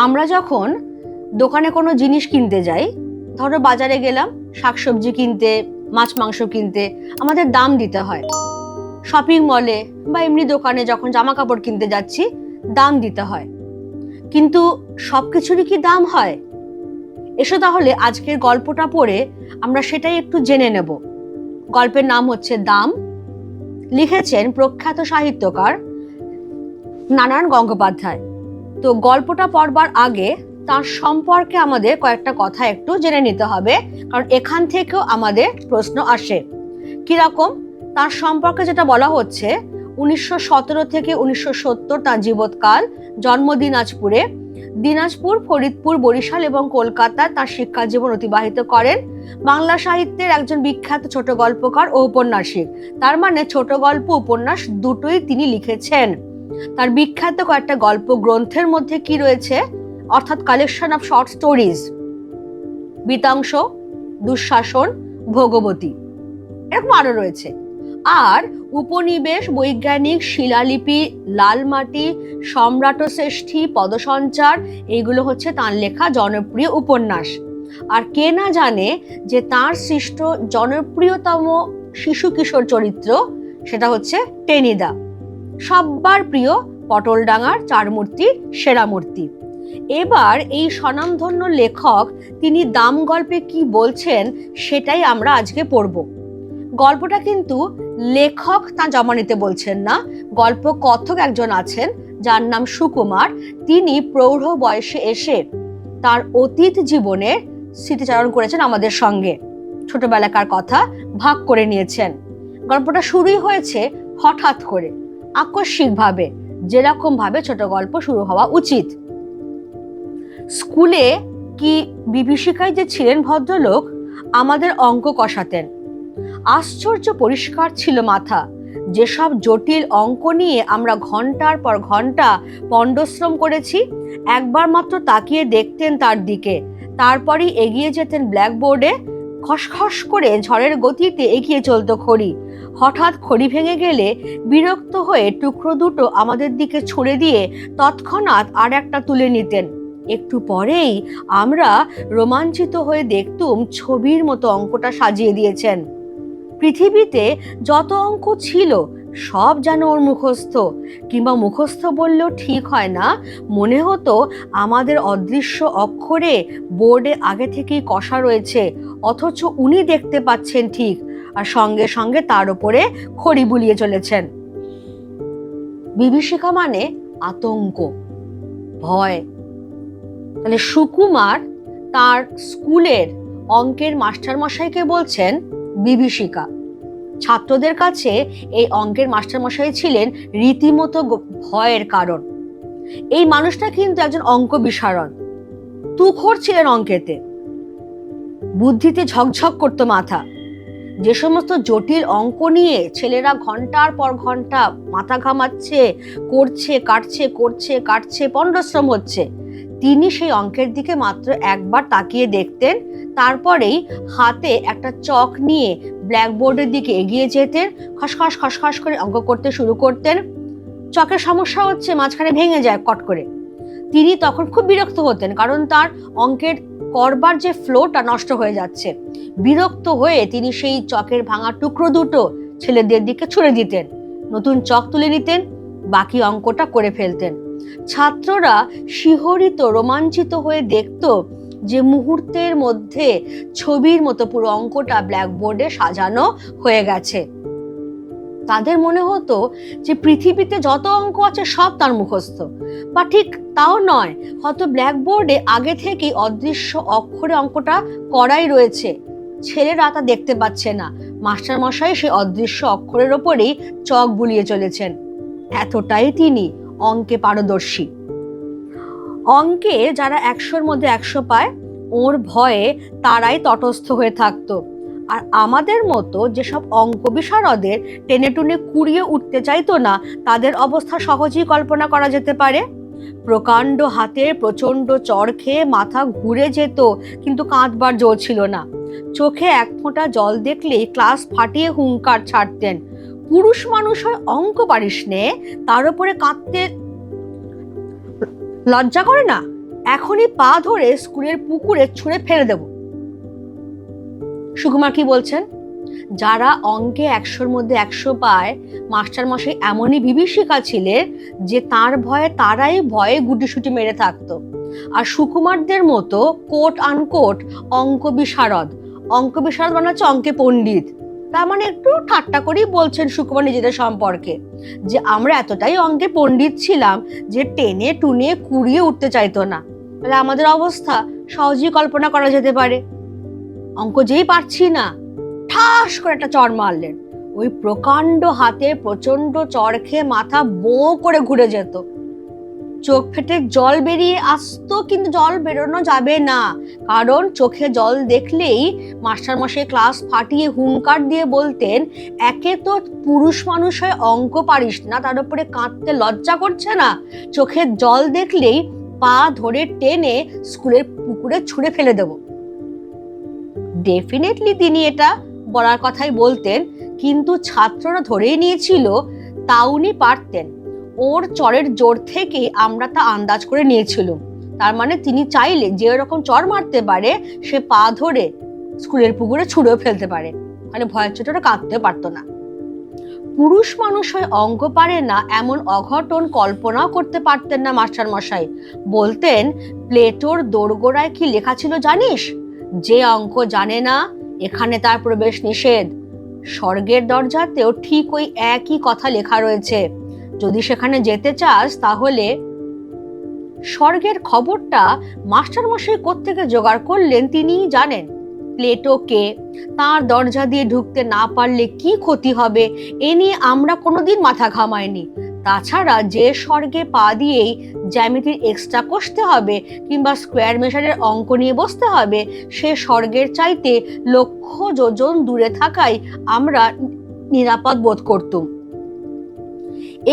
আমরা যখন দোকানে কোনো জিনিস কিনতে যাই, ধরো বাজারে গেলাম শাকসবজি কিনতে, মাছ মাংস কিনতে, আমাদের দাম দিতে হয়। শপিং মলে বা এমনি দোকানে যখন জামা কাপড় কিনতে যাচ্ছি, দাম দিতে হয়। কিন্তু সবকিছুরই কি দাম হয়? এসো তাহলে আজকের গল্পটা পড়ে আমরা সেটাই একটু জেনে নেব। গল্পের নাম হচ্ছে দাম। লিখেছেন প্রখ্যাত সাহিত্যকার নারায়ণ গঙ্গোপাধ্যায়। তো গল্পটা পড়বার আগে তার সম্পর্কে আমাদের কয়েকটা কথা একটু জেনে নিতে হবে, কারণ এখান থেকেও আমাদের প্রশ্ন আসে। কিরকম? তার সম্পর্কে যেটা বলা হচ্ছে, 1917 থেকে 1970 তার জীবৎকাল, জন্ম দিনাজপুরে। দিনাজপুর, ফরিদপুর, বরিশাল এবং কলকাতায় তার শিক্ষা জীবন অতিবাহিত করেন। বাংলা সাহিত্যের একজন বিখ্যাত ছোট গল্পকার ও ঔপন্যাসিক। তার মানে ছোট গল্প উপন্যাস দুটোই তিনি লিখেছেন। তার বিখ্যাত কয়েকটা গল্প গ্রন্থের মধ্যে কি রয়েছে, অর্থাৎ কালেকশন অফ শর্ট স্টোরিজ, বিতাংশ, দুঃশাসন, ভোগবতী, এরকম আরো রয়েছে। আর উপনিবেশ, বৈজ্ঞানিক, শিলালিপি, লালমাটি, সম্রাট শ্রেষ্ঠী, পদসঞ্চার, এইগুলো হচ্ছে তার লেখা জনপ্রিয় উপন্যাস। আর কে না জানে যে তার সৃষ্ট জনপ্রিয়তম শিশু কিশোর চরিত্র সেটা হচ্ছে টেনিদা, সব্বার প্রিয় পটলডাঙ্গার চারমূর্তির সেরা মূর্তি। এবার এই স্বনামধন্য লেখক তিনি দাম গল্পে কি বলছেন সেটাই আমরা আজকে পড়ব। গল্পটা কিন্তু লেখক তা জমা নিতে বলছেন না, গল্প কথক একজন আছেন যার নাম সুকুমার। তিনি প্রৌঢ় বয়সে এসে তার অতীত জীবনের স্মৃতিচারণ করেছেন আমাদের সঙ্গে, ছোটবেলাকার কথা ভাগ করে নিয়েছেন। গল্পটা শুরুই হয়েছে হঠাৎ করে, আকস্মিকভাবে, যেরকম ভাবে ছোট গল্প শুরু হওয়া উচিত। স্কুলে কি বিভীষিকায় যে ছিলেন ভদ্রলোক, আমাদের অঙ্ক কষাতেন। আশ্চর্য পরিষ্কার ছিল মাথা। যেসব জটিল অঙ্ক নিয়ে আমরা ঘন্টার পর ঘন্টা পণ্ডশ্রম করেছি, একবার মাত্র তাকিয়ে দেখতেন তার দিকে, তারপরই এগিয়ে যেতেন ব্ল্যাকবোর্ডে। খসখস করে ঝড়ের গতিতে এগিয়ে চলতো খড়ি। হঠাৎ খড়ি ভেঙে গেলে বিরক্ত হয়ে টুকরো দুটো আমাদের দিকে ছুঁড়ে দিয়ে তৎক্ষণাৎ আর একটা তুলে নিতেন। একটু পরেই আমরা রোমাঞ্চিত হয়ে দেখতুম ছবির মতো অঙ্কটা সাজিয়ে দিয়েছেন। পৃথিবীতে যত অঙ্ক ছিল সব যেন ওর মুখস্থ, কিংবা মুখস্থ বললেও ঠিক হয় না, মনে হতো আমাদের অদৃশ্য অক্ষরে বোর্ডে আগে থেকেই কষা রয়েছে, অথচ উনি দেখতে পাচ্ছেন ঠিক, আর সঙ্গে সঙ্গে তার উপরে খড়ি বুলিয়ে চলেছেন। বিভীষিকা মানে আতঙ্ক, ভয়। তাহলে সুকুমার তার স্কুলের অঙ্কের মাস্টারমশাইকে বলছেন বিভীষিকা। ছাত্রদের কাছে এই অঙ্কের মাস্টারমশাই ছিলেন রীতিমতো ভয়ের কারণ। এই মানুষটা কিন্তু একজন অঙ্ক বিশারদ, তুখোড় ছিলেন অঙ্কেতে, বুদ্ধিতে ঝকঝক করতো মাথা। যে সমস্ত জটিল অঙ্ক নিয়ে ছেলেরা ঘন্টার পর ঘন্টা মাথা ঘামাচ্ছে, করছে কাটছে, করছে কাটছে, পণ্ডশ্রম হচ্ছে, তিনি সেই অঙ্কের দিকে মাত্র একবার তাকিয়ে দেখতেন, তারপরেই হাতে একটা চক নিয়ে ব্ল্যাকবোর্ডের দিকে এগিয়ে যেতেন, খসখস খসখস করে অঙ্ক করতে শুরু করতেন। চকের সমস্যা হচ্ছে, মাঝখানে ভেঙে যায় কট করে। তিনি তখন খুব বিরক্ত হতেন, কারণ তার অঙ্কের করবার যে ফ্লোটা নষ্ট হয়ে যাচ্ছে। বিরক্ত হয়ে তিনি সেই চকের ভাঙা টুকরো দুটো ছেলেদের দিকে ছুঁড়ে দিতেন, নতুন চক তুলে নিতেন, বাকি অঙ্কটা করে ফেলতেন। ছাত্ররা শিহরিত, রোমাঞ্চিত হয়ে দেখত যে মুহূর্তের মধ্যে ছবির মতো পুরো অঙ্কটা ব্ল্যাকবোর্ডে সাজানো হয়ে গেছে। তাদের মনে হতো যে পৃথিবীতে যত অঙ্ক আছে সব তার মুখস্থ, বা ঠিক তাও নয়, হয়তো ব্ল্যাকবোর্ডে আগে থেকেই অদৃশ্য অক্ষরে অঙ্কটা করাই রয়েছে, ছেলেরা তা দেখতে পাচ্ছে না। মাস্টারমশাই সেই অদৃশ্য অক্ষরের ওপরেই চক বুলিয়ে চলেছেন, এতটাই তিনি অঙ্কে পারদর্শী। অঙ্কে যারা 100-র মধ্যে 100 পায়, ওর ভয়ে তারাই তটস্থ হয়ে থাকতো। আর আমাদের মতো যেসব অঙ্ক বিশারদের টেনে টুনে কুড়িয়ে উঠতে চাইতো না, তাদের অবস্থা সহজেই কল্পনা করা যেতে পারে। প্রকাণ্ড হাতের প্রচন্ড চড় খেয়ে মাথা ঘুরে যেত, কিন্তু কাঁদবার জোর ছিল না। চোখে এক ফোঁটা জল দেখলেই ক্লাস ফাটিয়ে হুঙ্কার ছাড়তেন। পুরুষ মানুষ হয় অঙ্ক পারিস নে, তার উপরে কাঁদতে লজ্জা করে না? এখনই পা ধরে স্কুলের পুকুরে ছুঁড়ে ফেলে দেব। সুকুমার কি বলছেন? যারা অঙ্কে 100-র মধ্যে 100 পায়, মাস্টারমশাই এমনই বিভীষিকা ছিলেন যে তার ভয়ে তারাই ভয়ে গুটিসুটি মেরে থাকতো। আর সুকুমারদের মতো কোট আনকোট অঙ্ক বিশারদ মানে হচ্ছে অঙ্কে পণ্ডিত, তার মানে একটু ঠাট্টা করেই বলছেন সুকুমার নিজেদের সম্পর্কে যে আমরা এতটাই অঙ্কে পণ্ডিত ছিলাম যে টেনে টুনে কুড়িয়ে উঠতে চাইতো না। তাহলে আমাদের অবস্থা সহজেই কল্পনা করা যেতে পারে। অঙ্ক যেই পারছি না, ঠাস করে একটা চড় মারলেন। ওই প্রকাণ্ড হাতে প্রচন্ড চড় খেয়ে মাথা বো করে ঘুরে যেত, চোখ ফেটে জল বেরিয়ে আসতো, কিন্তু জল বেরোনো যাবে না, কারণ চোখে জল দেখলেই মাস্টারমশাই ক্লাস ফাটিয়ে হুঙ্কার দিয়ে বলতেন, একে তো পুরুষ মানুষ হয়ে অঙ্ক পারিস না, তার উপরে কাঁদতে লজ্জা করছে না, চোখে জল দেখলেই পা ধরে টেনে স্কুলের পুকুরে ছুঁড়ে ফেলে দেব। ডেফিনেটলি তিনি এটা বলার কথাই বলতেন, কিন্তু ছাত্ররা ধরেই নিয়েছিল তা উনি পারতেন। ওর চরের জোর থেকে আমরা তা আন্দাজ করে নিয়েছিলাম। তার মানে তিনি চাইলে যে রকম চর মারতে পারে, সে পা ধরে স্কুলের পুকুরে ছুঁড়েও ফেলতে পারে, মানে ভয়ের চোটে ওরা কাঁদতে পারতো না। পুরুষ মানুষ হয়ে অঙ্ক পারে না এমন অঘটন কল্পনাও করতে পারতেন না মাস্টারমশাই। বলতেন, প্লেটোর দোরগোড়ায় কি লেখা ছিল জানিস? যে অঙ্ক জানে না এখানে তার প্রবেশ নিষেধ। স্বর্গের দরজাতেও ঠিক ওই একই কথা লেখা রয়েছে। যদি সেখানে যেতে চাস তাহলে। স্বর্গের খবরটা মাস্টারমশাই কোত্থেকে জোগাড় করলেন তিনিই জানেন। প্লেটো কে, তার দরজা দিয়ে ঢুকতে না পারলে কি ক্ষতি হবে, এ নিয়ে আমরা কোনোদিন মাথা ঘামাইনি। তাছাড়া যে স্বর্গে পা দিয়েই জ্যামিতির এক্সট্রা কষতে হবে কিংবা স্কোয়ার মেশারের অঙ্ক নিয়ে বসতে হবে, সে স্বর্গের চাইতে লক্ষ যোজন দূরে থাকাই আমরা নিরাপদ বোধ করতুম।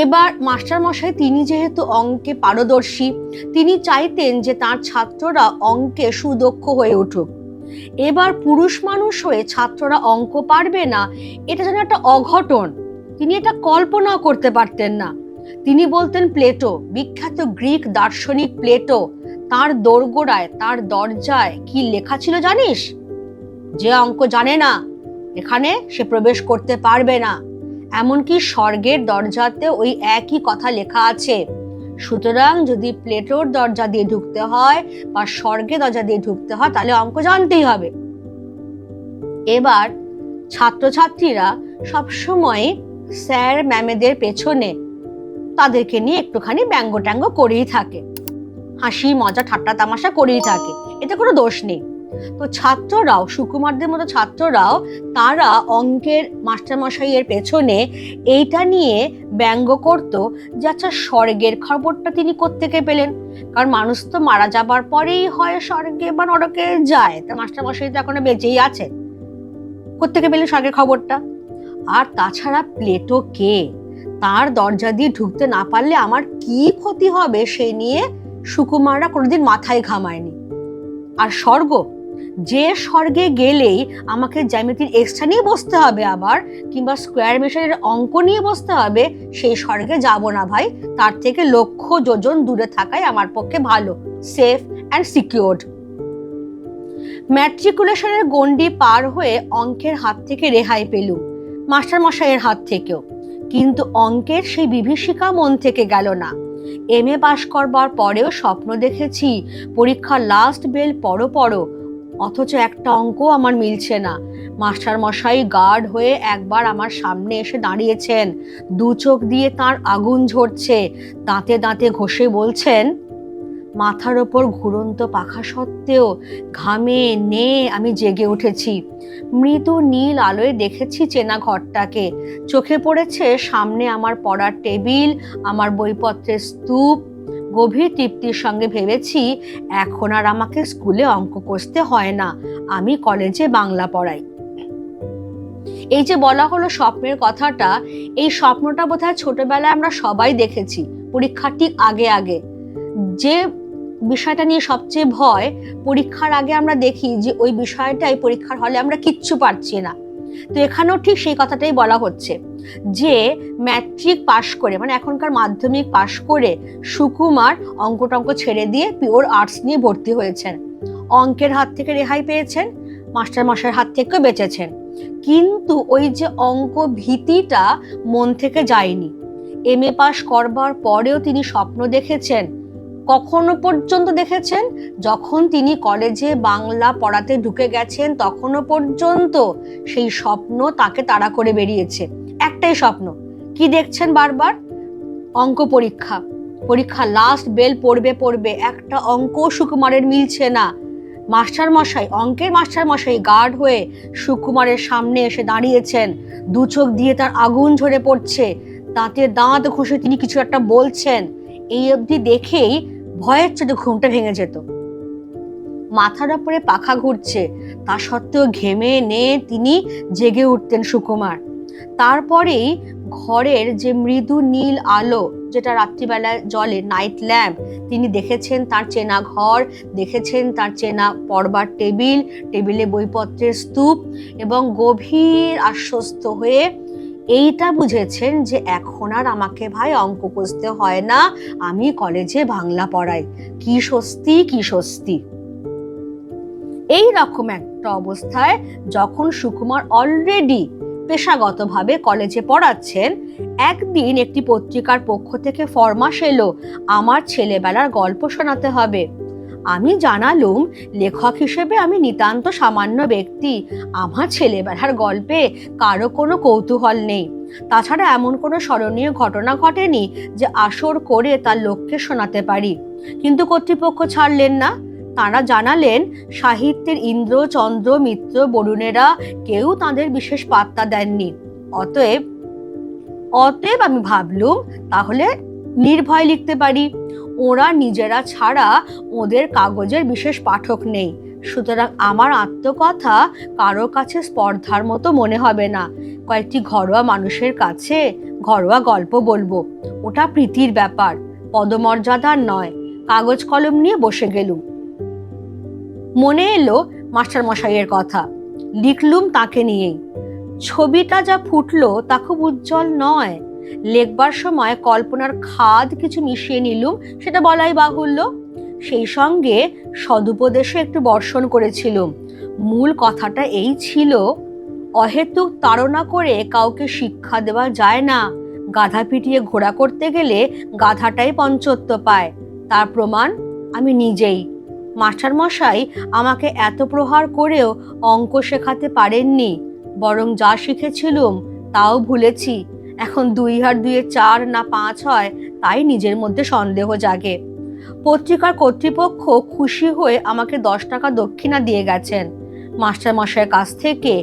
এবার মাস্টারমশাই তিনি যেহেতু অঙ্কে পারদর্শী, তিনি চাইতেন যে তার ছাত্ররা অঙ্কে সুদক্ষ হয়ে উঠুক। এবার পুরুষ মানুষ হয়ে ছাত্ররা অঙ্ক পারবে না, এটা যেন একটা অঘটন, তিনি এটা কল্পনাও করতে পারতেন না। তিনি বলতেন, প্লেটো, বিখ্যাত গ্রিক দার্শনিক প্লেটো, তার দোরগোড়ায়, তার দরজায় কি লেখা ছিল জানিস? যে অঙ্ক জানে না এখানে সে প্রবেশ করতে পারবে না। এমনকি স্বর্গের দরজাতে ওই একই কথা লেখা আছে। সুতরাং যদি প্লেটোর দরজা দিয়ে ঢুকতে হয় বা স্বর্গের দরজা দিয়ে ঢুকতে হয়, তাহলে অঙ্ক জানতেই হবে। এবার ছাত্রছাত্রীরা সবসময় স্যার ম্যামেদের পেছনে তাদেরকে নিয়ে একটুখানি ব্যঙ্গ ট্যাঙ্গ করেই থাকে, হাসি মজা ঠাট্টা তামাশা করেই থাকে, এতে কোনো দোষ নেই। তো ছাত্ররাও, সুকুমারদের মতো ছাত্ররাও, তারা অঙ্কের মাস্টারমশাইয়ের পেছনে এইটা নিয়ে ব্যঙ্গ করতো যে আচ্ছা স্বর্গের খবরটা তিনি কোত্থেকে পেলেন? কারণ মানুষ তো মারা যাবার পরেই হয় স্বর্গে বা নরকে যায়, তা মাস্টারমশাই তো এখনো বেঁচেই আছে, কোত্থেকে পেলেন স্বর্গের খবরটা? আর তাছাড়া প্লেটো কে, তার দরজা দিয়ে ঢুকতে না পারলে আমার কি ক্ষতি হবে, সে নিয়ে সুকুমাররা কোনোদিন মাথায় ঘামায়নি। আর স্বর্গ, যে স্বর্গে গেলেই আমাকে জ্যামিতির এক্সট্রা নিয়ে বসতে হবে আবার, কিংবা স্কোয়ার মেশারের অঙ্ক নিয়ে বসতে হবে, সেই স্বর্গে যাব না ভাই। তার থেকে লক্ষ যোজন দূরে থাকাই আমার পক্ষে ভালো, সেফ অ্যান্ড সিকিউরড। ম্যাট্রিকুলেশনের গণ্ডি পার হয়ে অঙ্কের হাত থেকে রেহাই পেলুম, মাস্টারমশাইয়ের হাত থেকেও, কিন্তু অঙ্কের সেই বিভীষিকা মন থেকে গেল না। MA পাশ করবার পরেও স্বপ্ন দেখেছি পরীক্ষার লাস্ট বেল পড়ো, অথচ একটা অঙ্ক আমার মিলছে না। মাস্টারমশাই গার্ড হয়ে একবার আমার সামনে এসে দাঁড়িয়েছেন, দু চোখ দিয়ে তার আগুন ঝরছে, দাঁতে দাঁতে ঘষে বলছেন, মাথার ওপর ঘুরন্ত পাখা সত্ত্বেও ঘামে নে আমি জেগে উঠেছি। মৃদু নীল আলোয় দেখেছি চেনা ঘরটাকে, চোখে পড়েছে সামনে আমার পড়ার টেবিল, আমার বইপত্রের স্তূপ। গভীর তৃপ্তির সঙ্গে ভেবেছি এখন আর আমাকে স্কুলে অঙ্ক কষতে হয় না, আমি কলেজে বাংলা পড়াই। এই যে বলা হলো স্বপ্নের কথাটা, এই স্বপ্নটা বোধহয় ছোটবেলায় আমরা সবাই দেখেছি। পরীক্ষার ঠিক আগে আগে যে বিষয়টা নিয়ে সবচেয়ে ভয়, পরীক্ষার আগে আমরা দেখি যে ওই বিষয়টাই পরীক্ষার হলে আমরা কিচ্ছু পারছি না, তো এখানেও ঠিক সেই কথাটাই বলা হচ্ছে যে ম্যাট্রিক পাশ করে, মানে এখনকার মাধ্যমিক পাশ করে সুকুমার অঙ্ক টঙ্ক ছেড়ে দিয়ে পিওর আর্টস নিয়ে ভর্তি হয়েছেন। অঙ্কের হাত থেকে রেহাই পেয়েছেন, মাস্টার মশাইয়ের হাত থেকেও বেঁচেছেন, কিন্তু ওই যে অঙ্ক ভীতিটা মন থেকে যায়নি। MA পাশ করবার পরেও তিনি স্বপ্ন দেখেছেন। কখনো পর্যন্ত দেখেছেন? যখন তিনি কলেজে বাংলা পড়াতে ঢুকে গেছেন তখনও পর্যন্ত সেই স্বপ্ন তাকে তাড়া করে বেরিয়েছে। একটাই স্বপ্ন, কি দেখছেন বারবার? অঙ্ক পরীক্ষা, পরীক্ষা লাস্ট বেল পড়বে, একটা অঙ্ক সুকুমারের মিলছে না। মাস্টার মশাই, অঙ্কের মাস্টার মশাই গার্ড হয়ে সুকুমারের সামনে এসে দাঁড়িয়েছেন, দু চোখ দিয়ে তার আগুন ঝরে পড়ছে, দাঁতে দাঁত ঘষে তিনি কিছু একটা বলছেন। এই অবধি দেখেই ভয়ের চোটে ঘুমটা ভেঙে যেত। মাথার উপরে পাখা ঘুরছে, তা সত্ত্বেও ঘেমে তিনি জেগে উঠতেন সুকুমার। তারপরেই ঘরের যে মৃদু নীল আলো, যেটা রাত্রিবেলায় জ্বলে, নাইট ল্যাম্প, তিনি দেখেছেন তার চেনা ঘর, দেখেছেন তার চেনা পড়বার টেবিল, টেবিলে বইপত্রের স্তূপ, এবং গভীর আশ্বস্ত হয়ে এইটা বুঝেছেন যে এখন আর আমাকে ভাই অঙ্ক কষতে হয় না, আমি কলেজে বাংলা পড়াই, কি স্বস্তি, কি স্বস্তি। এই রকম একটা অবস্থায় যখন সুকুমার অলরেডি পেশাগতভাবে কলেজে পড়াচ্ছেন, একদিন একটি পত্রিকার পক্ষ থেকে ফরমাশ এলো, আমার ছেলেবেলার গল্প শোনাতে হবে। আমি জানালুম, লেখক হিসেবে আমি নিতান্ত সামান্য ব্যক্তি, আমার ছেলেবেলার গল্পে কারো কোনো কৌতূহল নেই। তাছাড়া এমন কোনো স্মরণীয় ঘটনা ঘটেনি যে আসর করে তার লোককে শোনাতে পারি। কিন্তু কর্তৃপক্ষ ছাড়লেন না। তাঁরা জানালেন, সাহিত্যের ইন্দ্র, চন্দ্র, মিত্র, বরুণেরা কেউ তাঁদের বিশেষ পাত্তা দেননি। অতএব আমি ভাবলুম তাহলে নির্ভয় লিখতে পারি। ওরা নিজেরা ছাড়া ওদের কাগজের বিশেষ পাঠক নেই, সুতরাং আমার আত্মকথা কারো কাছে স্পর্ধার মতো মনে হবে না। কয়েকটি ঘরোয়া মানুষের কাছে ঘরোয়া গল্প বলবো, ওটা প্রীতির ব্যাপার, পদমর্যাদার নয়। কাগজ কলম নিয়ে বসে গেলুম। মনে এলো মাস্টার মশাইয়ের কথা, লিখলুম তাকে নিয়েই। ছবিটা যা ফুটলো তা খুব উজ্জ্বল নয়। লেখবার সময় কল্পনার খাদ কিছু মিশিয়ে নিলুম, সেটা বলাই বাহুল্য। সেই সঙ্গে সদুপদেশে একটু বর্ষণ করেছিলুম। মূল কথাটা এই ছিল, অহেতুক তাড়না করে কাউকে শিক্ষা দেওয়া যায় না। গাধা পিটিয়ে ঘোড়া করতে গেলে গাধাটাই পঞ্চত্ব পায়। তার প্রমাণ আমি নিজেই। মাস্টার মশাই আমাকে এত প্রহার করেও অঙ্ক শেখাতে পারেননি, বরং যা শিখেছিলুম তাও ভুলেছি। এখন 2 আর 2 4 না 5 হয়, তাই নিজের মধ্যে সন্দেহ জাগে। পত্রিকার কর্তৃপক্ষ খুশি হয়ে আমাকে 10 টাকা দক্ষিণা দিয়ে গেছেন। মাস্টার মশাইয়ের কাছ থেকে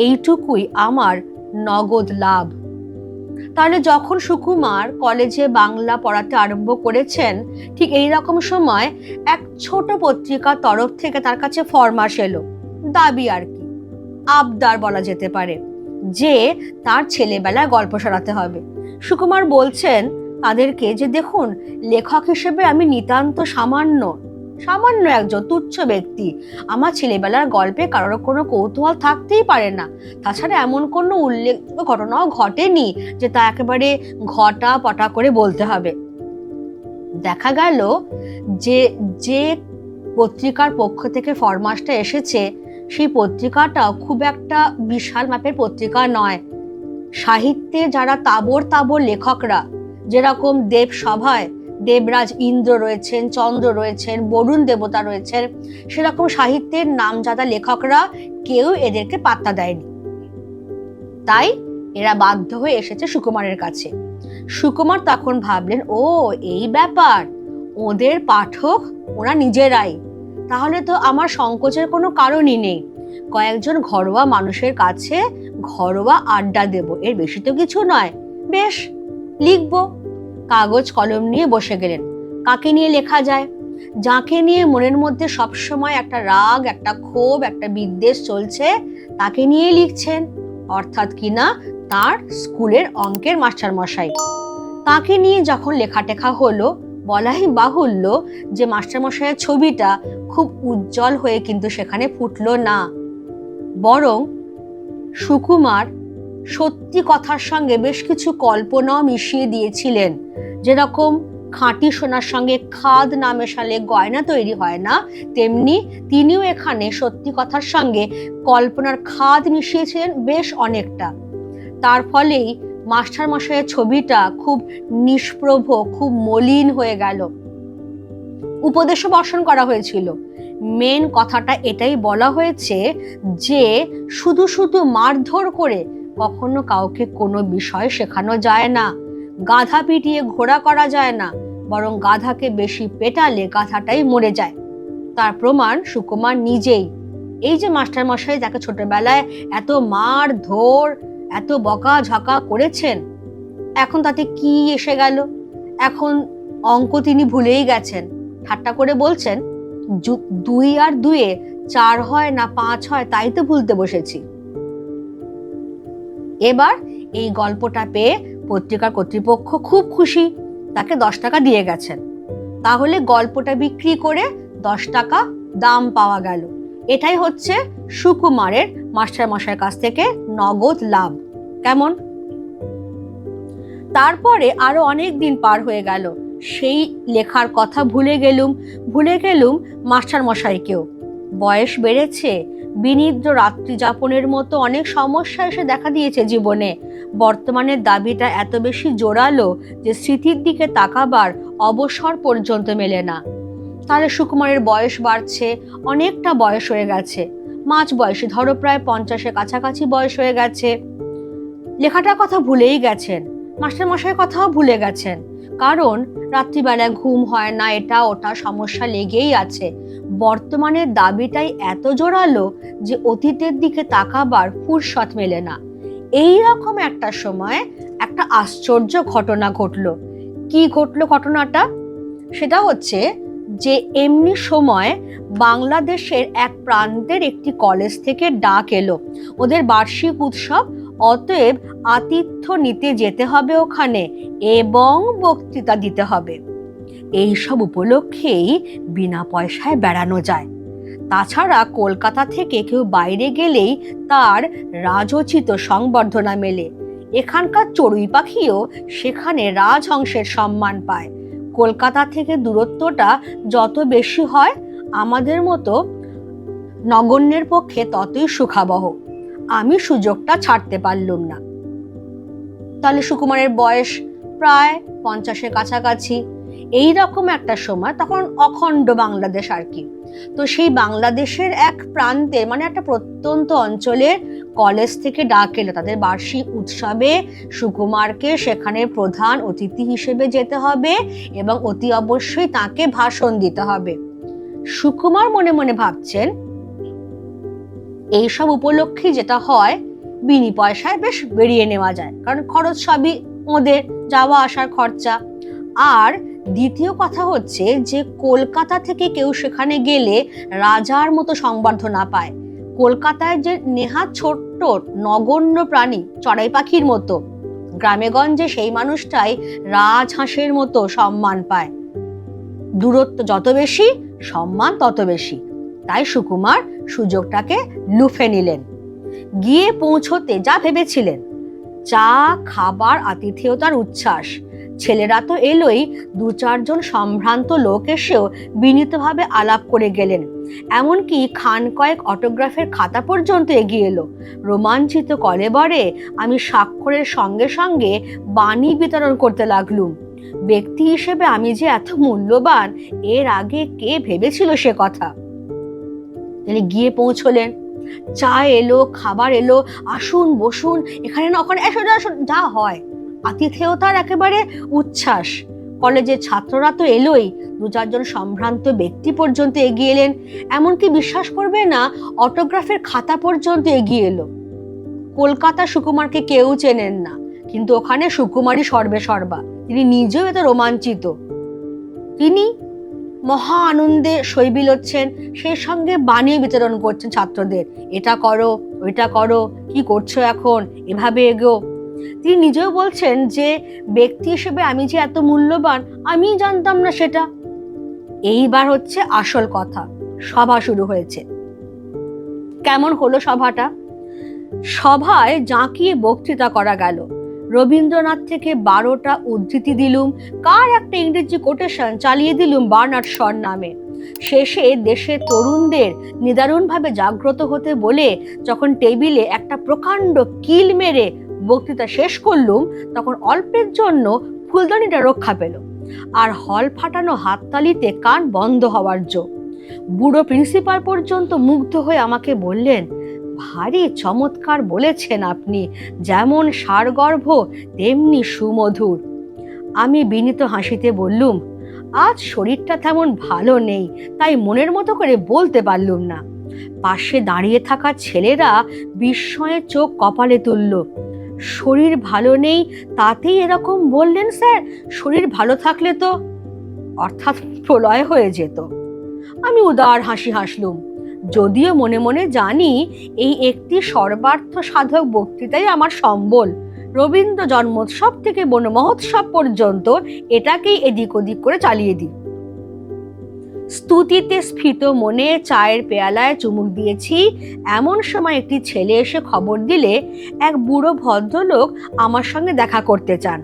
এইটুকুই আমার নগদ লাভ। তাহলে যখন সুকুমার কলেজে বাংলা পড়াতে আরম্ভ করেছেন, ঠিক এই রকম সময় এক ছোট পত্রিকার তরফ থেকে তার কাছে ফরমাশ এলো, দাবি আর কি, আবদার বলা যেতে পারে, যে তার ছেলেবেলায় গল্প শোনাতে হবে। সুকুমার বলছেন তাদেরকে যে দেখুন, লেখক হিসেবে আমি নিতান্ত সামান্য একজন তুচ্ছ ব্যক্তি। আমার ছেলেবেলার গল্পে কারোর কোনো কৌতূহল থাকতেই পারে না। তাছাড়া এমন কোনো উল্লেখযোগ্য ঘটনাও ঘটেনি যে তা একেবারে ঘটা পটা করে বলতে হবে। দেখা গেল যে পত্রিকার পক্ষ থেকে ফরমাশটা এসেছে, সেই পত্রিকাটাও খুব একটা বিশাল মাপের পত্রিকা নয়। সাহিত্যে যারা তাবর লেখকরা, যেরকম দেব সভায় দেবরাজ ইন্দ্র রয়েছেন, চন্দ্র রয়েছেন, বরুণ দেবতা রয়েছেন, সেরকম সাহিত্যের নামজাদা লেখকরা কেউ এদেরকে পাত্তা দেয়নি। তাই এরা বাধ্য হয়ে এসেছে সুকুমারের কাছে। সুকুমার তখন ভাবলেন, ও এই ব্যাপার, ওদের পাঠক ওরা নিজেরাই, তাহলে তো আমার সংকোচের কোনো কারণই নেই। কয়েকজন ঘরোয়া মানুষের কাছে ঘরোয়া আড্ডা দেব, এর বেশি তো কিছু নয়। বেশ, লিখবো। কাগজ কলম নিয়ে বসে গেলেন। কাকে নিয়ে লেখা যায়? যাকে নিয়ে মনের মধ্যে সবসময় একটা রাগ, একটা ক্ষোভ, একটা বিদ্বেষ চলছে, তাকে নিয়ে লিখছেন। অর্থাৎ কিনা তার স্কুলের অঙ্কের মাস্টার মশাই। তাকে নিয়ে যখন লেখাটেখা হলো, বলাই বাহুল্য যে মাস্টার মশাইয়ের ছবিটা খুব উজ্জ্বল হয়ে কিন্তু সেখানে ফুটলো না, বরং সুকুমার সত্যি কথার সঙ্গে বেশ কিছু কল্পনাও মিশিয়ে দিয়েছিলেন। যেরকম খাঁটি সোনার সঙ্গে খাদ না মেশালে গয়না তৈরি হয় না, তেমনি তিনিও এখানে সত্যি কথার সঙ্গে কল্পনার খাদ মিশিয়েছিলেন বেশ অনেকটা। তার ফলেই মাস্টার মশাইয়ের ছবিটা খুব নিষ্প্রভ, খুব মলিন হয়ে গেল। উপদেশও বর্ষণ করা হয়েছিল। মেন কথাটা এটাই বলা হয়েছে যে শুধু শুধু মারধর করে কখনো কাউকে কোনো বিষয় শেখানো যায় না, গাধা পিটিয়ে ঘোড়া করা যায় না, বরং গাধাকে বেশি পেটালে গাধাটাই মরে যায়। তার প্রমাণ সুকুমার নিজেই। এই যে মাস্টার মশাই তাকে ছোটবেলায় এত মার ধর, এত বকা ঝকা করেছেন, এখন তাতে কি এসে গেল? এখন অঙ্ক তিনি ভুলেই গেছেন। ঠাট্টা করে বলছেন, 2 আর 2 4 হয় না 5 হয় তাই তো ভুলতে বসেছি। এবার এই গল্পটা পেয়ে পত্রিকার কর্তৃপক্ষ খুব খুশি, তাকে 10 টাকা দিয়ে গেছেন। তাহলে গল্পটা বিক্রি করে 10 টাকা দাম পাওয়া গেল। এটাই হচ্ছে সুকুমারের মাস্টার মশাইয়ের কাছ থেকে নগদ লাভ। কেমন? তারপরে আরো অনেক দিন পার হয়ে গেল, সেই লেখার কথা ভুলে গেলুম মাস্টার মশাইকেও। বয়স বেড়েছে, বিনিদ্র রাত্রি যাপনের মতো অনেক সমস্যা এসে দেখা দিয়েছে জীবনে। বর্তমানের দাবিটা এত বেশি জোরালো যে স্মৃতির দিকে তাকাবার অবসর পর্যন্ত মেলে না। তাহলে সুকুমারের বয়স বাড়ছে, অনেকটা বয়স হয়ে গেছে, মাঝ বয়সী, ধরো প্রায় 50-এর কাছাকাছি বয়স হয়ে গেছে। লেখাটার কথা ভুলেই গেছেন, মাস্টার মশাইয়ের কথাও ভুলে গেছেন, কারণ রাত্রিবেলায় ঘুম হয় না, এটা ওটা সমস্যা লেগেই আছে। বর্তমানের দাবিটাই এত জোরালো যে অতীতের দিকে তাকাবার ফুরসত মেলে না। এই রকম একটা সময় একটা আশ্চর্য ঘটনা ঘটলো। কি ঘটলো ঘটনাটা? সেটা হচ্ছে যে এমনি সময় বাংলাদেশের এক প্রান্তের একটি কলেজ থেকে ডাক এলো, ওদের বার্ষিক উৎসব, অতএব আতিথ্য নিতে যেতে হবে ওখানে এবং বক্তৃতা দিতে হবে। এই সব উপলক্ষেই বিনা পয়সায় বেড়ানো যায়। তাছাড়া কলকাতা থেকে কেউ বাইরে গেলেই তার রাজোচিত সংবর্ধনা মেলে। এখানকার চড়ুই পাখিও সেখানে রাজহংসের সম্মান পায়। কলকাতা থেকে দূরত্বটা যত বেশি হয় আমাদের মতো নগণ্যের পক্ষে ততই সুখাবহ। আমি সুযোগটা ছাড়তে পারলুম না। তাহলে সুকুমারের বয়স প্রায় 50-এর কাছাকাছি। এই রকম একটা সময়, তখন অখণ্ড বাংলাদেশ আর কি। তো সেই বাংলাদেশের এক প্রান্তে, মানে একটা প্রত্যন্ত অঞ্চলের কলেজ থেকে ডাক এলো তাদের বার্ষিক উৎসবে সুকুমারকে সেখানে প্রধান অতিথি হিসেবে যেতে হবে এবং অতি অবশ্যই তাকে ভাষণ দিতে হবে। সুকুমার মনে মনে ভাবছেন, এইসব উপলক্ষে যেটা হয় বিনি পয়সায় বেশ বেরিয়ে নেওয়া যায়, কারণ খরচ সবই ওদের, যাওয়া আসার খরচা। আর দ্বিতীয় কথা হচ্ছে যে কলকাতা থেকে কেউ সেখানে গেলে রাজার মতো সংবর্ধনা পায়। কলকাতায় যে নেহাত ছোট্ট নগণ্য প্রাণী চড়াই পাখির মতো, গ্রামেগঞ্জে সেই মানুষটাই রাজহাঁসের মতো সম্মান পায়। দূরত্ব যত বেশি, সম্মান তত বেশি। তাই সুকুমার সুযোগটাকে লুফে নিলেন। গিয়ে পৌঁছতে যা ভেবেছিলেন, চা, খাবার, আতিথেয়তার উচ্ছ্বাস, ছেলেরা তো এলোই, 2-4 জন সম্ভ্রান্ত লোক এসেও বিনীতভাবে আলাপ করে গেলেন। এমনকি খান কয়েক অটোগ্রাফের খাতা পর্যন্ত এগিয়ে এলো। রোমাঞ্চিত কলেবরে আমি স্বাক্ষরের সঙ্গে সঙ্গে বাণী বিতরণ করতে লাগলুম। ব্যক্তি হিসেবে আমি যে এত মূল্যবান, এর আগে কে ভেবেছিল সে কথা? তিনি গিয়ে পৌঁছলেন, চা এলো, খাবার এলো, আসুন বসুন, এখানে না ওখানে, যা হয় আতিথেয়তার একেবারে উচ্ছ্বাস। কলেজের ছাত্ররা তো এলোই, 2-4 জন সম্ভ্রান্ত ব্যক্তি পর্যন্ত এগিয়ে এলেন। এমনকি বিশ্বাস করবে না, অটোগ্রাফের খাতা পর্যন্ত এগিয়ে এলো। কলকাতা সুকুমারকে কেউ চেনেন না, কিন্তু ওখানে সুকুমারই সর্বে সর্বা। তিনি নিজেও এত রোমাঞ্চিত। তিনি মহা আনন্দে সই বিলোচ্ছেন, সেই সঙ্গে বাণী বিতরণ করছেন ছাত্রদের, এটা করো, ওইটা করো, কি করছো এখন, এভাবে এগো। তিনি নিজেও বলছেন যে ব্যক্তি হিসেবে আমি যে এত মূল্যবান আমি জানতাম না সেটা। এইবার হচ্ছে আসল কথা, সভা শুরু হয়েছে। কেমন হলো সভাটা? সভায় জাঁকিয়ে বক্তৃতা করা গেল। রবীন্দ্রনাথ থেকে 12টা উদ্ধৃতি দিলুম, কার একটা ইংরেজি কোটেশন চালিয়ে দিলুম বার্নার্ড শর নামে। শেষে দেশের তরুণদের নিদারুণভাবে জাগ্রত হতে বলে যখন টেবিলে একটা প্রকাণ্ড কিল মেরে বক্তৃতা শেষ করলুম, তখন অল্পের জন্য ফুলদানিটা রক্ষা পেল, আর হল ফাটানো হাততালিতে কান বন্ধ হওয়ার জো। বুড়ো প্রিন্সিপাল পর্যন্ত মুগ্ধ হয়ে আমাকে বললেন, ভারী চমৎকার বলেছেন আপনি, যেমন সারগর্ভ তেমনি সুমধুর। আমি বিনীত হাসিতে বললুম, আজ শরীরটা তেমন ভালো নেই, তাই মনের মতো করে বলতে পারলুম না। পাশে দাঁড়িয়ে থাকা ছেলেরা বিস্ময়ে চোখ কপালে তুলল। শরীর ভালো নেই তাতেই এরকম বললেন স্যার? শরীর ভালো থাকলে তো অর্থাৎ প্রলয় হয়ে যেত। আমি উদার হাসি হাসলুম, যদিও মনে মনে জানি এই একটি সর্বার্থ সাধক বক্তৃতাই আমার সম্বল। রবীন্দ্র জন্মোৎসব থেকে বন মহোৎসব পর্যন্ত এটাকেই এদিক ওদিক করে চালিয়ে দিই। স্তুতিতে স্ফীত মনে চায়ের পেয়ালায় চুমুক দিয়েছি, এমন সময় একটি ছেলে এসে খবর দিলে এক বুড়ো ভদ্রলোক আমার সঙ্গে দেখা করতে চান।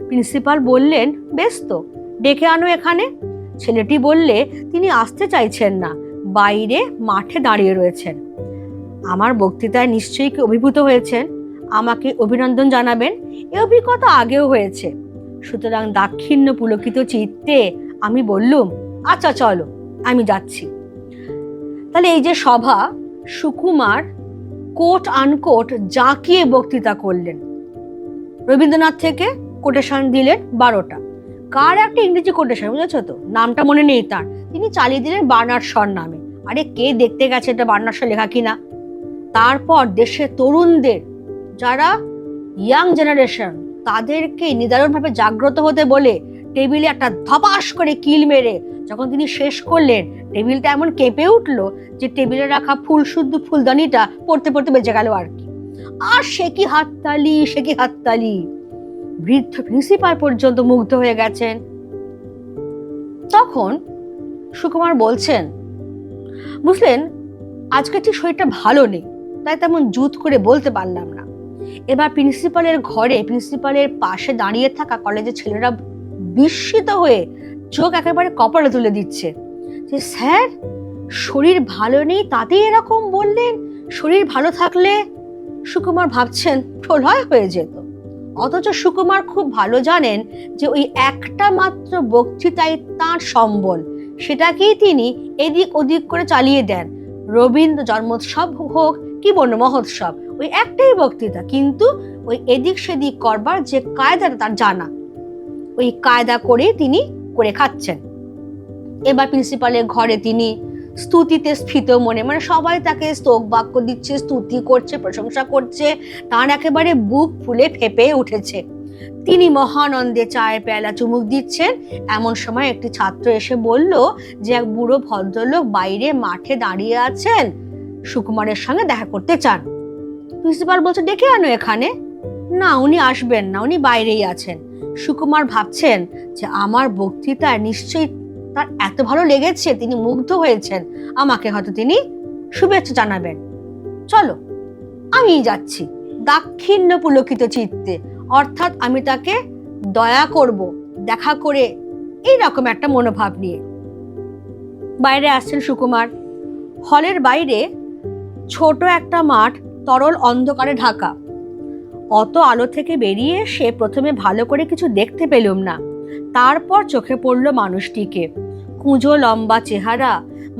প্রিন্সিপাল বললেন, বেশ তো, ডেকে আনো এখানে। ছেলেটি বললে তিনি আসতে চাইছেন না, বাইরে মাঠে দাঁড়িয়ে রয়েছেন। আমার বক্তৃতায় নিশ্চয়ই কি অভিভূত হয়েছেন, আমাকে অভিনন্দন জানাবেন। এ অভিজ্ঞতা আগেও হয়েছে। সুতরাং দাক্ষিণ্য পুলকিত চিত্তে আমি বললুম, আচ্ছা চলো, আমি যাচ্ছি। তাহলে এই যে সভা, সুকুমার কোট আনকোট জাঁকিয়ে বক্তৃতা করলেন। রবীন্দ্রনাথ থেকে কোটেশন দিলেন 12টা, কার একটা ইংরেজি কোটেশন, বুঝেছো তো, নামটা মনে নেই তার, তিনি চালিয়ে দিলেন বার্নার্ড শর নামে। আরে কে দেখতে গেছে এটা বার্নার্ড শ লেখা কিনা। তারপর দেশের তরুণদের, যারা ইয়াং জেনারেশন, তাদেরকে নিদারুণভাবে জাগ্রত হতে বলে টেবিলে একটা ধপাস করে কিল মেরে যখন তিনি শেষ করলেন, টেবিলটা এমন কেঁপে উঠলো যে টেবিলে রাখা ফুলশুদ্ধ ফুলদানিটা পড়তে পড়তে বেঁচে গেল আর কি। আর সে কি হাততালি, সে কি হাততালি! বৃদ্ধ প্রিন্সিপাল পর্যন্ত মুগ্ধ হয়ে গেছেন। তখন সুকুমার বলছেন, বুঝলেন, আজকে ঠিক শরীরটা ভালো নেই, তাই তেমন জুত করে বলতে পারলাম না। এবার প্রিন্সিপালের ঘরে প্রিন্সিপালের পাশে দাঁড়িয়ে থাকা কলেজের ছেলেরা বিস্মিত হয়ে চোখ একেবারে কপালে তুলে দিচ্ছে যে, স্যার শরীর ভালো নেই তাতেই এরকম বললেন, শরীর ভালো থাকলে। সুকুমার ভাবছেন প্রলয় হয়ে যেত। অথচ সুকুমার খুব ভালো জানেন যে ওই একটা মাত্র বক্তৃতাই তাঁর সম্বল, সেটাকেই তিনি এদিক ওদিক করে চালিয়ে দেন। রবীন্দ্র জন্মোৎসব হোক কি বন মহোৎসব, ওই একটাই বক্তৃতা, কিন্তু ওই এদিক সেদিক করবার যে কায়দাটা তার জানা, ওই কায়দা করে তিনি করে খাচ্ছেন। এবার প্রিন্সিপালের ঘরে তিনি স্তুতিতে স্ফীত মনে, মানে সবাই তাকে স্তোক বাক্য দিচ্ছে, স্তুতি করছে, প্রশংসা করছে, তার একেবারে বুক ফুলে ফেপে উঠেছে। তিনি মহানন্দে চায়ের পেয়ালা চুমুক দিচ্ছেন। এমন সময় একটি ছাত্র এসে বলল যে এক বুড়ো ভদ্রলোক বাইরে মাঠে দাঁড়িয়ে আছেন, সুকুমারের সঙ্গে দেখা করতে চান। প্রিন্সিপাল বলছে, ডেকে আনো এখানে। না, উনি আসবেন না, উনি বাইরেই আছেন। সুকুমার ভাবছেন যে আমার বক্তৃতায় নিশ্চয়ই তার এত ভালো লেগেছে, তিনি মুগ্ধ হয়েছেন, আমাকে হয়তো তিনি শুভেচ্ছা জানাবেন। চলো, আমি যাচ্ছি দাক্ষিণ্য পুলকিত চিত্তে, অর্থাৎ আমি তাকে দয়া করব, দেখা করে, এইরকম একটা মনোভাব নিয়ে। বাইরে আসছেন সুকুমার। হলের বাইরে ছোট একটা মাঠ তরল অন্ধকারে ঢাকা। অত আলো থেকে বেরিয়ে এসে প্রথমে ভালো করে কিছু দেখতে পেলুম না। তারপর চোখে পড়ল মানুষটিকে। কুঁজো লম্বা চেহারা,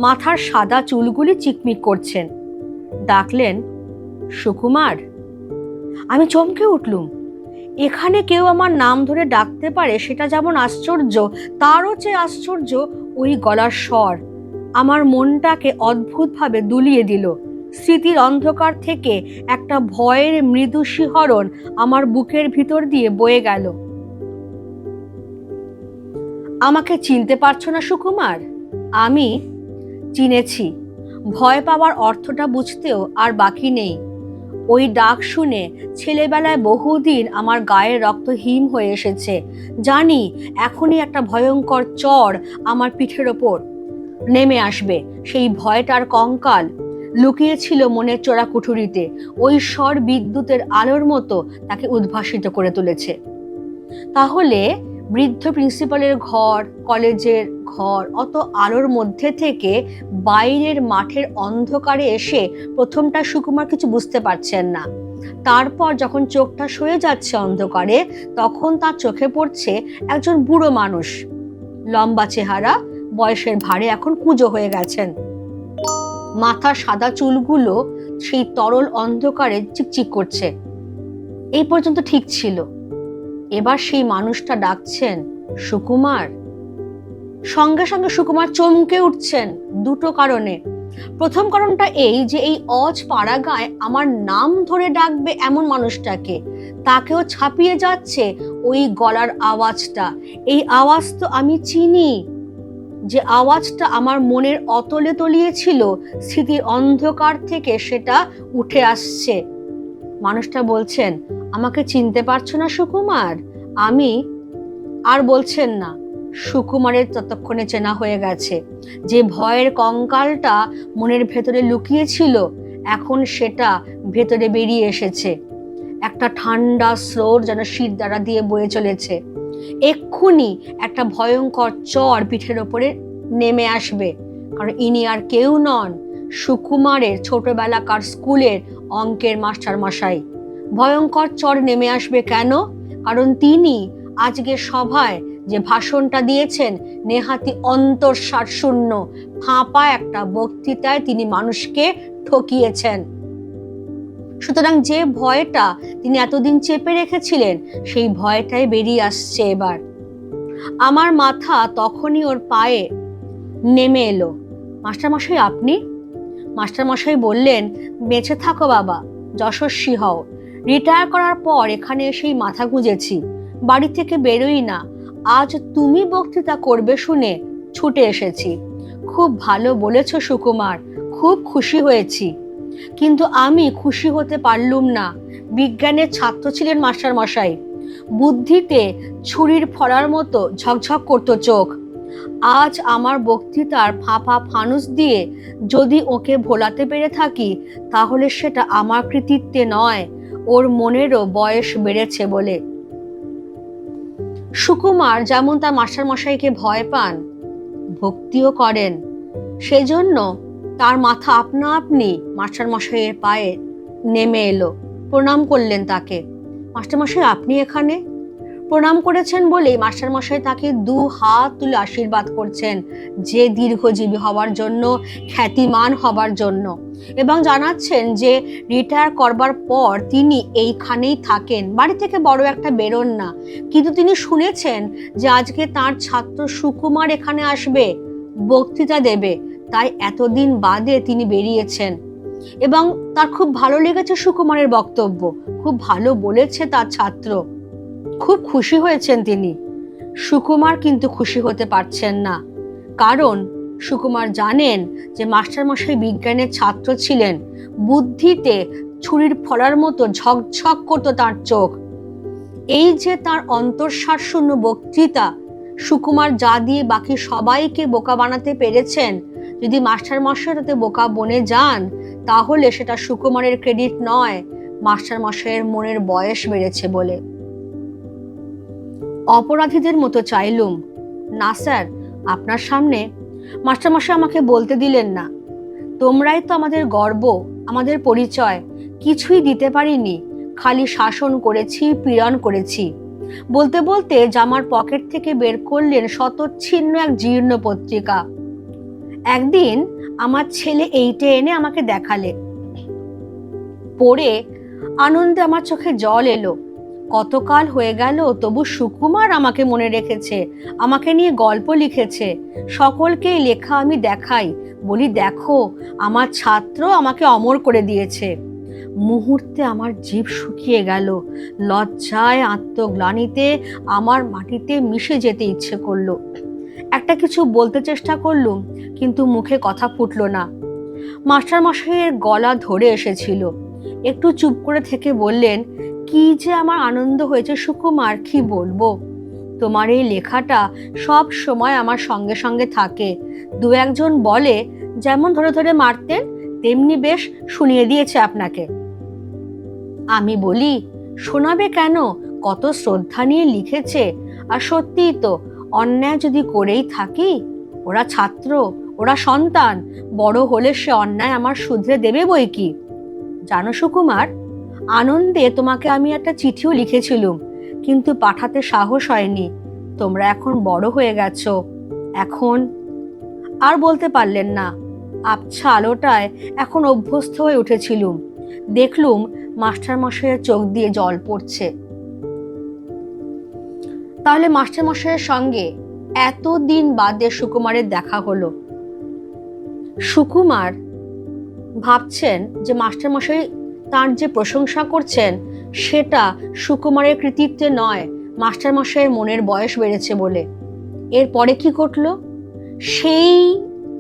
মাথার সাদা চুলগুলি চিকমিক করছেন। ডাকলেন, সুকুমার। আমি চমকে উঠলুম। এখানে কেউ আমার নাম ধরে ডাকতে পারে সেটা যেমন আশ্চর্য, তারও চেয়ে আশ্চর্য ওই গলার স্বর। আমার মনটাকে অদ্ভুতভাবে দুলিয়ে দিল। স্মৃতির অন্ধকার থেকে একটা ভয়ের মৃদু শিহরণ আমার বুকের ভিতর দিয়ে বয়ে গেল। আমাকে চিনতে পারছো না সুকুমার? আমি চিনেছি। ভয় পাওয়ার অর্থটা বুঝতেও আর বাকি নেই। ওই ডাক শুনে ছেলেবেলায় বহুদিন আমার গায়ের রক্ত হিম হয়ে এসেছে। জানি এখনই একটা ভয়ঙ্কর চড় আমার পিঠের ওপর নেমে আসবে, সেই ভয়টার কঙ্কাল। লুকিয়ে ছিল মনের চোরা কুঠুরিতে, ওই স্বর বিদ্যুতের আলোর মতো তাকে উদ্ভাসিত করে তুলেছে। তাহলে বৃদ্ধ প্রিন্সিপালের ঘর, কলেজের ঘর, অত আলোর মধ্যে থেকে বাইরের মাঠের অন্ধকারে এসে প্রথমটা সুকুমার কিছু বুঝতে পারছেন না। তারপর যখন চোখটা সয়ে যাচ্ছে অন্ধকারে, তখন তার চোখে পড়ছে একজন বুড়ো মানুষ, লম্বা চেহারা, বয়সের ভারে এখন কুঁজো হয়ে গেছেন। মাথার সাদা চুলগুলো সেই তরল অন্ধকারে চিকচিক করছে। এই পর্যন্ত ঠিক ছিল। এবার সেই মানুষটা ডাকছেন সুকুমার। সঙ্গে সঙ্গে সুকুমার চমকে উঠছেন দুটো কারণে। প্রথম কারণটা এই যে এই অজ পাড়াগাঁয় আমার নাম ধরে ডাকবে এমন মানুষটাকে, তাকেও ছাপিয়ে যাচ্ছে ওই গলার আওয়াজটা। এই আওয়াজ তো আমি চিনি, যে আওয়াজটা আমার মনের অতলে তলিয়েছিল, স্মৃতির অন্ধকার থেকে সেটা উঠে আসছে। মানুষটা বলছেন, আমাকে চিনতে পারছো না সুকুমার? আমি। আর বলছেন না। সুকুমারের ততক্ষণে চেনা হয়ে গেছে। যে ভয়ের কঙ্কালটা মনের ভেতরে লুকিয়েছিল, এখন সেটা ভেতরে বেরিয়ে এসেছে। একটা ঠান্ডা স্রোত যেন শিরদাঁড়া দিয়ে বয়ে চলেছে। এক্ষুনি একটা ভয়ঙ্কর চর পিঠের ওপরে নেমে আসবে। কারণ ইনি আর কেউ নন, সুকুমারের ছোটবেলাকার স্কুলের অঙ্কের মাস্টার মশাই। ভয়ঙ্কর চর নেমে আসবে কেন? কারণ তিনি আজকে সভায় যে ভাষণটা দিয়েছেন, নেহাতি অন্তঃসার শূন্য, ফাঁপা একটা বক্তৃতায় তিনি মানুষকে ঠকিয়েছেন। সুতরাং যে ভয়টা তিনি এতদিন চেপে রেখেছিলেন, সেই ভয়টাই বেরিয়ে আসছে এবার। আমার মাথা তখনই ওর পায়ে নেমে এলো। মাস্টারমশাই আপনি? মাস্টারমশাই বললেন, বেঁচে থাকো বাবা, যশস্বী হও। রিটায়ার করার পর এখানে এসেই মাথা গুঁজেছি, বাড়ি থেকে বেরোই না। আজ তুমি বক্তৃতা করবে শুনে ছুটে এসেছি। খুব ভালো বলেছ সুকুমার, খুব খুশি হয়েছি। কিন্তু আমি খুশি হতে পারলুম না। বিজ্ঞানের ছাত্র ছিলেন মাস্টারমশাই। বুদ্ধিতে ছুরির ফলার মতো ঝকঝক করতো চোখ। আজ আমার বক্তৃতার ফাঁপা ফানুস দিয়ে যদি ওকে ভোলাতে পেরে থাকি, তাহলে সেটা আমার কৃতিত্বে নয়, ওর মনেরও বয়স বেড়েছে বলে। সুকুমার যেমন তার মাস্টারমশাইকে ভয় পান, ভক্তিও করেন, সেজন্য তার মাথা আপনা আপনি মাস্টারমশাইয়ের পায়ে নেমে এলো। প্রণাম করলেন তাকে। মাস্টারমশাই আপনি এখানে? প্রণাম করেছেন বলেই মাস্টারমশাই তাকে 2 হাত তুলে আশীর্বাদ করছেন, যে দীর্ঘজীবী হওয়ার জন্য, খ্যাতিমান হবার জন্য, এবং জানাচ্ছেন যে রিটায়ার করবার পর তিনি এইখানেই থাকেন, বাড়ি থেকে বড় একটা বেরোন না। কিন্তু তিনি শুনেছেন যে আজকে তার ছাত্র সুকুমার এখানে আসবে, বক্তৃতা দেবে, তাই এতদিন বাদে তিনি বেরিয়েছেন। এবং তার খুব ভালো লেগেছে সুকুমারের বক্তব্য, খুব ভালো বলেছে তার ছাত্র, খুব খুশি হয়েছেন তিনি। সুকুমার কিন্তু খুশি হতে পারছেন না, কারণ সুকুমার জানেন যে মাস্টারমশাই বিজ্ঞানের ছাত্র ছিলেন। বুদ্ধিতে ছুরির ফলার মতো ঝকঝক করতো তার চোখ। এই যে তার অন্তঃসার শূন্য বক্তৃতা, সুকুমার যা দিয়ে বাকি সবাইকে বোকা বানাতে পেরেছেন, যদি মাস্টারমশাই তাতে বোকা বনে যান, তাহলে সেটা সুকুমারের ক্রেডিট নয়, মাস্টারমশাইয়ের মনের বয়স বেড়েছে বলে। অপরাধীদের মতো চাইলুম, না স্যার, আপনার সামনে। মাস্টারমশাই আমাকে বলতে দিলেন না। তোমরাই তো আমাদের গর্ব, আমাদের পরিচয়। কিছুই দিতে পারিনি, খালি শাসন করেছি, পীড়ন করেছি। বলতে বলতে জামার পকেট থেকে বের করলেন শতচ্ছিন্ন এক জীর্ণ পত্রিকা। একদিন আমার ছেলে এইটে এনে আমাকে দেখালে। পড়ে আনন্দে আমার চোখে জল এলো। কতকাল হয়ে গেল, তবু সুকুমার আমাকে মনে রেখেছে, আমাকে নিয়ে গল্প লিখেছে। সকলকেই লেখা আমি দেখাই, বলি দেখো আমার ছাত্র আমাকে অমর করে দিয়েছে। মুহূর্তে আমার জিভ শুকিয়ে গেল। লজ্জায়, আত্মগ্লানিতে আমার মাটিতে মিশে যেতে ইচ্ছে করলো। একটা কিছু বলতে চেষ্টা করলুম, কিন্তু মুখে কথা ফুটলো না। মাস্টারমশাইয়ের গলা ধরে এসেছিল। একটু চুপ করে থেকে বললেন, কি যে আমার আনন্দ হয়েছে সুকুমার, কি বলবো। তোমার এই লেখাটা সব সময় আমার সঙ্গে সঙ্গে থাকে। 2-1 জন বলে, যেমন ধরে ধরে মারতেন তেমনি বেশ শুনিয়ে দিয়েছে আপনাকে। আমি বলি, শোনাবে কেন, কত শ্রদ্ধা নিয়ে লিখেছে। আর সত্যিই তো, অন্যায় যদি করেই থাকি, ওরা ছাত্র, ওরা সন্তান, বড় হলে সে অন্যায় আমার শুধরে দেবে বই কি। জানো সুকুমার, আনন্দে তোমাকে আমি একটা চিঠিও লিখেছিলুম, কিন্তু পাঠাতে সাহস হয়নি। তোমরা এখন বড় হয়ে গেছো, এখন আর বলতে পারলেন না। আবছা আলোটায় এখন অভ্যস্ত হয়ে উঠেছিলুম। দেখলুম মাস্টারমশাইয়ের চোখ দিয়ে জল পড়ছে। তাহলে মাস্টারমশাইয়ের সঙ্গে এতদিন বাদে সুকুমারের দেখা হলো। সুকুমার ভাবছেন যে মাস্টারমশাই তার যে প্রশংসা করছেন সেটা সুকুমারের কৃতিত্বে নয়, মাস্টারমশাইয়ের মনের বয়স বেড়েছে বলে। এরপরে কি ঘটলো? সেই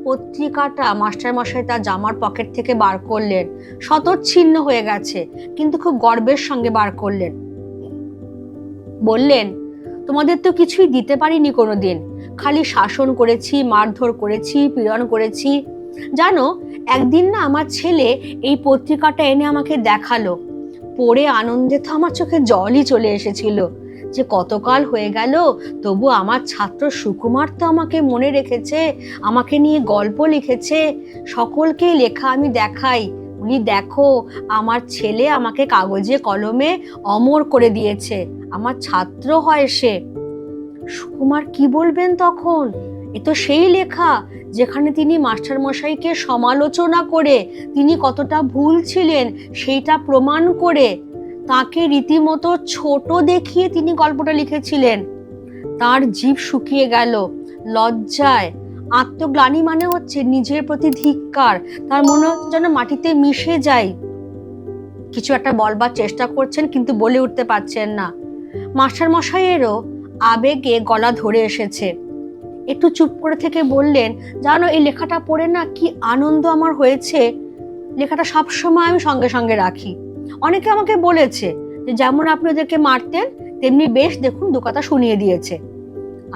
পত্রিকাটা মাস্টারমশাই তার জামার পকেট থেকে বার করলেন। শতচ্ছিন্ন হয়ে গেছে, কিন্তু খুব গর্বের সঙ্গে বার করলেন। বললেন, তোমাদের তো কিছুই দিতে পারিনি কোনোদিন, খালি শাসন করেছি, মারধর করেছি, পীড়ন করেছি। জানো, একদিন না আমার ছেলে এই পত্রিকাটা এনে আমাকে দেখালো। পড়ে আনন্দে তো আমার চোখে জলই চলে এসেছিল, যে কতকাল হয়ে গেল, তবু আমার ছাত্র সুকুমার তো আমাকে মনে রেখেছে, আমাকে নিয়ে গল্প লিখেছে। সকলকে লেখা আমি দেখাই, উনি দেখো আমার ছেলে আমাকে কাগজে কলমে অমর করে দিয়েছে, আমার ছাত্র হয় সে। সুকুমার কি বলবেন তখন? এ তো সেই লেখা যেখানে তিনি মাস্টারমশাইকে সমালোচনা করে তিনি কতটা ভুল ছিলেন সেইটা প্রমাণ করে তাকে রীতিমতো ছোট দেখিয়ে তিনি গল্পটা লিখেছিলেন। তার জিভ শুকিয়ে গেল লজ্জায়, আত্মগ্লানি মানে হচ্ছে নিজের প্রতি ধিক্কার। তার মনে হচ্ছে যেন মাটিতে মিশে যায়। কিছু একটা বলবার চেষ্টা করছেন কিন্তু বলে উঠতে পারছেন না। মাস্টারমশাইয়েরও আবেগে গলা ধরে এসেছে। একটু চুপ করে থেকে বললেন, জানো এই লেখাটা পড়ে না কি আনন্দ আমার হয়েছে। লেখাটা সবসময় আমি সঙ্গে সঙ্গে রাখি। অনেকে আমাকে বলেছে যে যেমন আপনি ওদেরকে মারতেন তেমনি বেশ দেখুন দু কথা শুনিয়ে দিয়েছে।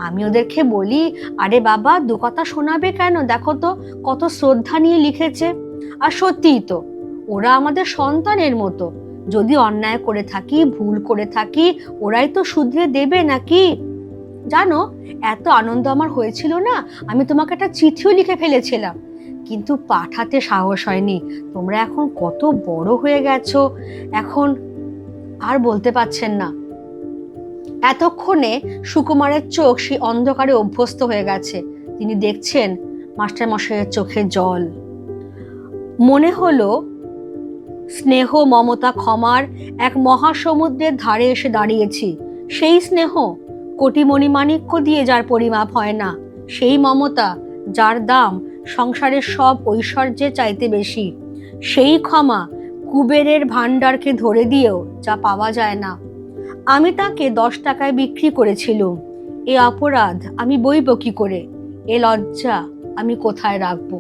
আমি ওদেরকে বলি, আরে বাবা, দু কথা শোনাবে কেন, দেখো তো কত শ্রদ্ধা নিয়ে লিখেছে। আর সত্যিই তো, ওরা আমাদের সন্তানের মতো। যদি অন্যায় করে থাকি, ভুল করে থাকি, ওরাই তো শুধরে দেবে নাকি। জানো, এত আনন্দ আমার হয়েছিল না, আমি তোমাকে একটা চিঠিও লিখে ফেলেছিলাম, কিন্তু পাঠাতে সাহস হয়নি। তোমরা এখন কত বড় হয়ে গেছো, এখন আর বলতে পারছেন না। এতক্ষণে সুকুমারের চোখ সেই অন্ধকারে অভ্যস্ত হয়ে গেছে। তিনি দেখছেন মাস্টারমশাইয়ের চোখে জল। মনে হলো স্নেহ, মমতা, ক্ষমার এক মহাসমুদ্রের ধারে এসে দাঁড়িয়েছি। সেই স্নেহ কোটি মণিমাণিক্য দিয়ে যার পরিমাপ হয় না, সেই মমতা যার দাম সংসারের সব ঐশ্বর্যের চাইতে বেশি, সেই ক্ষমা কুবেরের ভাণ্ডারকে ধরে দিয়েও যা পাওয়া যায় না। আমি তাকে 10 টাকায় বিক্রি করেছিলুম। এ অপরাধ আমি বইব কি করে? এ লজ্জা আমি কোথায় রাখবো?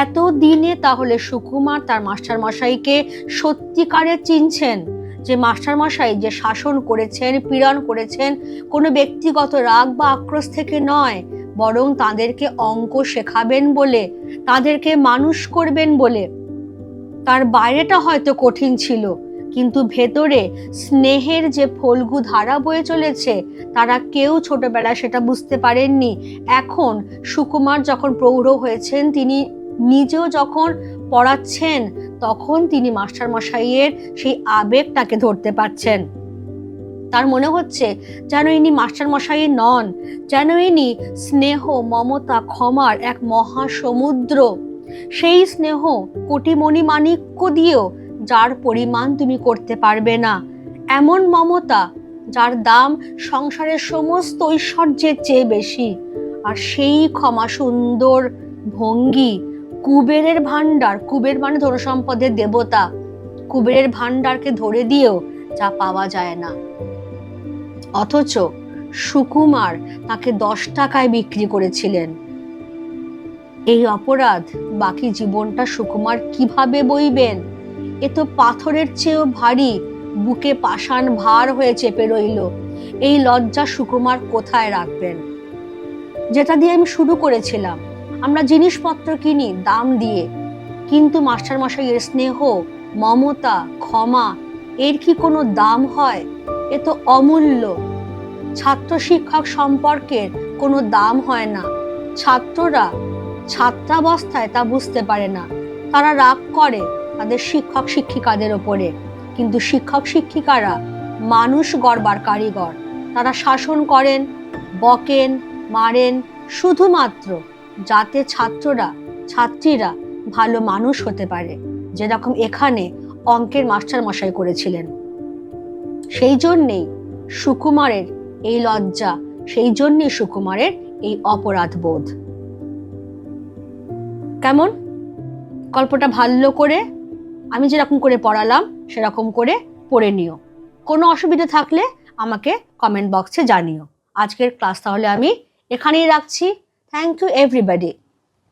এত দিনে তাহলে সুকুমার তার মাস্টারমশাইকে সত্যিকারে চিনছেন, যে মাস্টারমশাই যে শাসন করেছেন, পীড়ন করেছেন কোনো ব্যক্তিগত রাগ বা আক্রোশ থেকে নয়, বরং তাদেরকে অঙ্ক শেখাবেন বলে, তাদেরকে মানুষ করবেন বলে। তার বাইরেটা হয়তো কঠিন ছিল, কিন্তু ভেতরে স্নেহের যে ফল্গু ধারা বয়ে চলেছে, তারা কেউ ছোটবেলায় সেটা বুঝতে পারেননি। এখন সুকুমার যখন প্রৌঢ় হয়েছেন, তিনি নিজেও যখন পড়াচ্ছেন, তখন তিনি মাস্টারমশাইয়ের সেই আবেগটাকে ধরতে পারছেন। তার মনে হচ্ছে যেন ইনি মাস্টারমশাই নন, যেন ইনি স্নেহ, মমতা, ক্ষমার এক মহাসমুদ্র। সেই স্নেহ কোটি মণিমাণিক্য দিয়েও যার পরিমাণ তুমি করতে পারবে না, এমন মমতা যার দাম সংসারের সমস্ত ঐশ্বর্যের চেয়ে বেশি। আর সেই ক্ষমা সুন্দর ভঙ্গি কুবেরের ভাণ্ডার, কুবের মানে ধনসম্পদের দেবতা, কুবেরের ভাণ্ডারকে ধরে দিয়েও যা পাওয়া যায় না। অথচ সুকুমার তাকে 10 টাকায় বিক্রি করেছিলেন। এই অপরাধ বাকি জীবনটা সুকুমার কিভাবে বইবেন? এ তো পাথরের চেয়েও ভারী, বুকে পাষাণ ভার হয়ে চেপে রইল। এই লজ্জা সুকুমার কোথায় রাখবেন? যেটা দিয়ে আমি শুরু করেছিলাম, আমরা জিনিসপত্র কিনি দাম দিয়ে, কিন্তু মাস্টারমশাইয়ের স্নেহ, মমতা, ক্ষমা এর কি কোনো দাম হয়? এ তো অমূল্য। ছাত্র শিক্ষক সম্পর্কের কোনো দাম হয় না। ছাত্ররা ছাত্রাবস্থায় তা বুঝতে পারে না। তারা রাগ করে তাদের শিক্ষক শিক্ষিকাদের ওপরে, কিন্তু শিক্ষক শিক্ষিকারা মানুষ গড়বার কারিগর। তারা শাসন করেন, বকেন, মারেন শুধুমাত্র যাতে ছাত্ররা ছাত্রীরা ভালো মানুষ হতে পারে, যেরকম এখানে অঙ্কের মাস্টার মশাই করেছিলেন। সেই জন্যেই সুকুমারের এই লজ্জা, সেই জন্যেই সুকুমারের এই অপরাধ বোধ। কেমন? গল্পটা ভালো করে আমি যেরকম করে পড়ালাম সেরকম করে পড়ে নিও। কোনো অসুবিধা থাকলে আমাকে কমেন্ট বক্সে জানিও। আজকের ক্লাস তাহলে আমি এখানেই রাখছি। Thank you everybody.